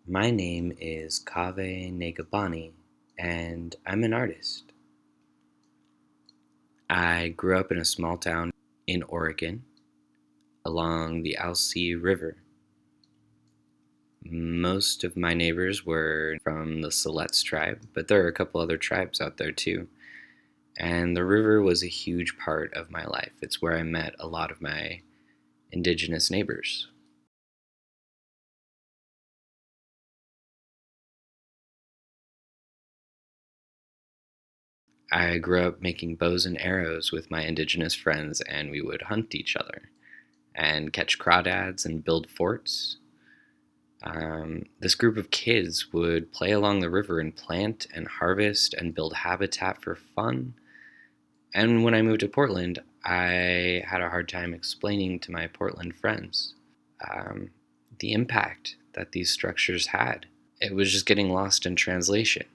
My name is Kaveh Negabani, and I'm an artist. I grew up in a small town in Oregon along the Alsea River. Most of my neighbors were from the Siletz tribe, but there are a couple other tribes out there too. And the river was a huge part of my life. It's where I met a lot of my indigenous neighbors. I grew up making bows and arrows with my indigenous friends, and we would hunt each other and catch crawdads and build forts. This group of kids would play along the river and plant and harvest and build habitat for fun. And when I moved to Portland, I had a hard time explaining to my Portland friends um, the impact that these structures had. It was just getting lost in translation.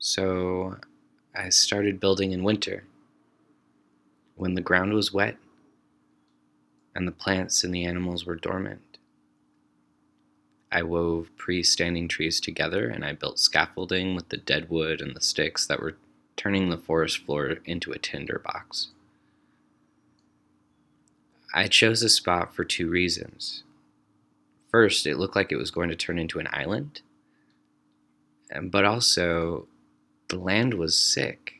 So I started building in winter when the ground was wet and the plants and the animals were dormant. I wove pre-standing trees together, and I built scaffolding with the dead wood and the sticks that were turning the forest floor into a tinder box. I chose this spot for two reasons. First, it looked like it was going to turn into an island, but also the land was sick.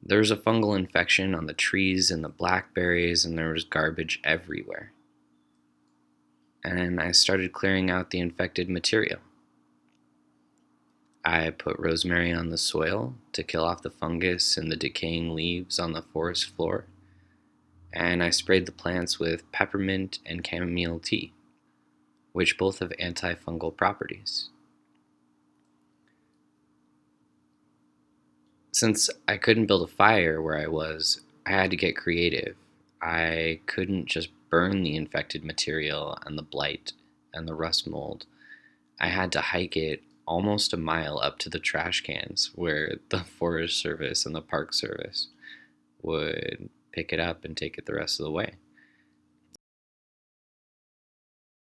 There was a fungal infection on the trees and the blackberries, and there was garbage everywhere. And I started clearing out the infected material. I put rosemary on the soil to kill off the fungus and the decaying leaves on the forest floor, and I sprayed the plants with peppermint and chamomile tea, which both have antifungal properties. Since I couldn't build a fire where I was, I had to get creative. I couldn't just burn the infected material and the blight and the rust mold. I had to hike it almost a mile up to the trash cans where the Forest Service and the Park Service would pick it up and take it the rest of the way.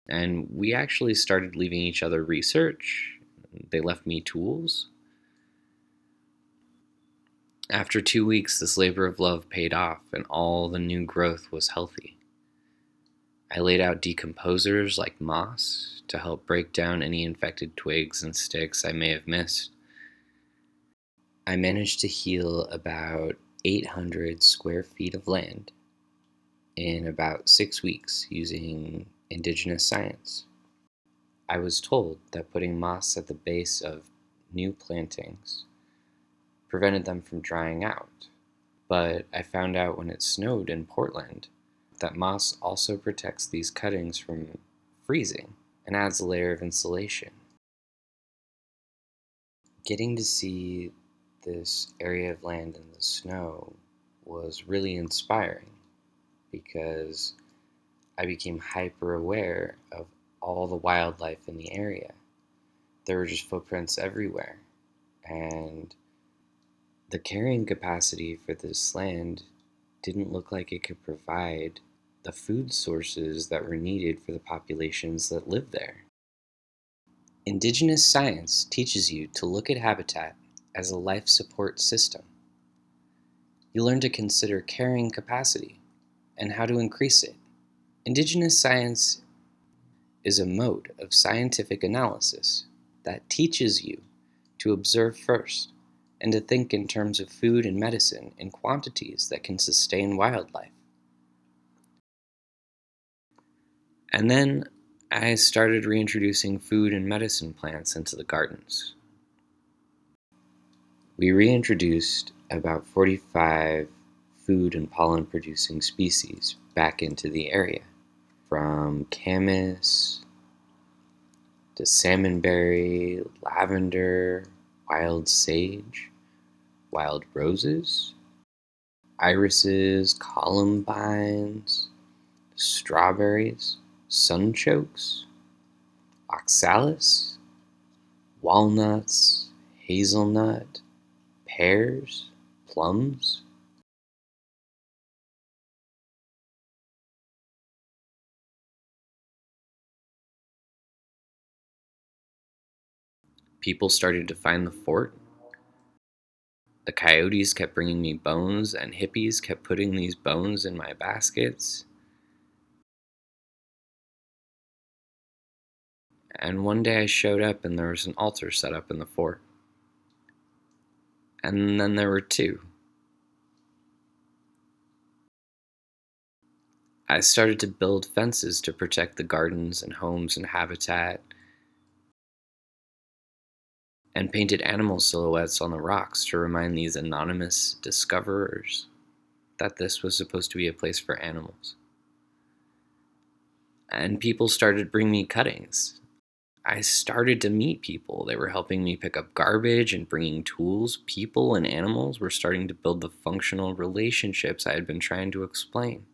And we actually started leaving each other research. They left me tools. After 2 weeks, this labor of love paid off, and all the new growth was healthy. I laid out decomposers like moss to help break down any infected twigs and sticks I may have missed. I managed to heal about 800 square feet of land in about 6 weeks using indigenous science. I was told that putting moss at the base of new plantings prevented them from drying out, but I found out when it snowed in Portland that moss also protects these cuttings from freezing and adds a layer of insulation. Getting to see this area of land in the snow was really inspiring because I became hyper aware of all the wildlife in the area. There were just footprints everywhere, and the carrying capacity for this land didn't look like it could provide the food sources that were needed for the populations that live there. Indigenous science teaches you to look at habitat as a life support system. You learn to consider carrying capacity and how to increase it. Indigenous science is a mode of scientific analysis that teaches you to observe first and to think in terms of food and medicine in quantities that can sustain wildlife. And then I started reintroducing food and medicine plants into the gardens. We reintroduced about 45 food and pollen producing species back into the area, from camas to salmonberry, lavender, wild sage, wild roses, irises, columbines, strawberries, sunchokes, oxalis, walnuts, hazelnut, pears, plums, People started to find the fort. The coyotes kept bringing me bones, and hippies kept putting these bones in my baskets. And one day I showed up and there was an altar set up in the fort. And then there were two. I started to build fences to protect the gardens and homes and habitat, and painted animal silhouettes on the rocks to remind these anonymous discoverers that this was supposed to be a place for animals. And people started to bring me cuttings. I started to meet people. They were helping me pick up garbage and bringing tools. People and animals were starting to build the functional relationships I had been trying to explain.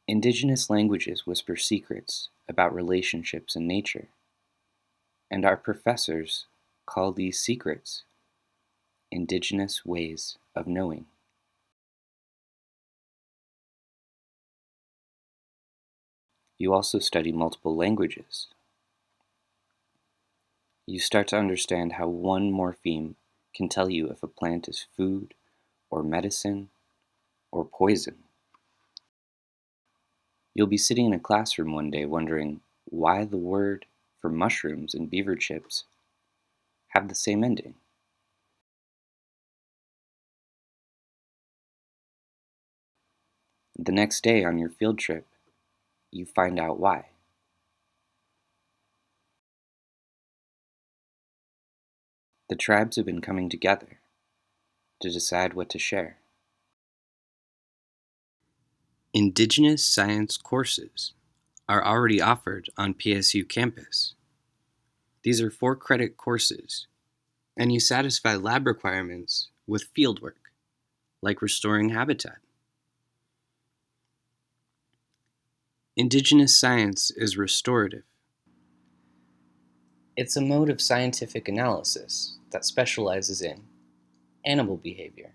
Indigenous languages whisper secrets about relationships in nature, and our professors call these secrets indigenous ways of knowing. You also study multiple languages. You start to understand how one morpheme can tell you if a plant is food or medicine or poison. You'll be sitting in a classroom one day wondering why the word for mushrooms and beaver chips have the same ending. The next day on your field trip, you find out why. The tribes have been coming together to decide what to share. Indigenous science courses are already offered on PSU campus. These are 4-credit courses, and you satisfy lab requirements with fieldwork, like restoring habitat. Indigenous science is restorative. It's a mode of scientific analysis that specializes in animal behavior,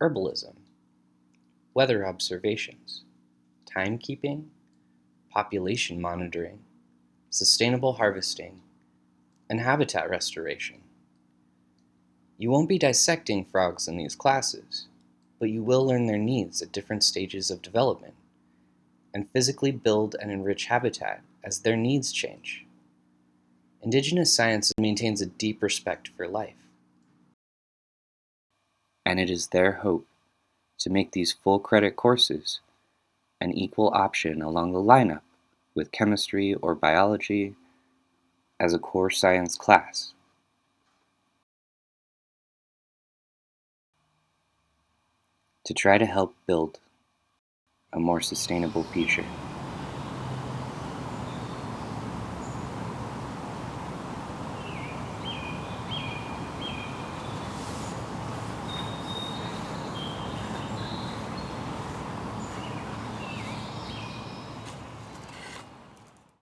herbalism, weather observations, timekeeping, population monitoring, sustainable harvesting, and habitat restoration. You won't be dissecting frogs in these classes, but you will learn their needs at different stages of development and physically build and enrich habitat as their needs change. Indigenous science maintains a deep respect for life. And it is their hope to make these full credit courses an equal option along the lineup with chemistry or biology as a core science class. To try to help build a more sustainable future.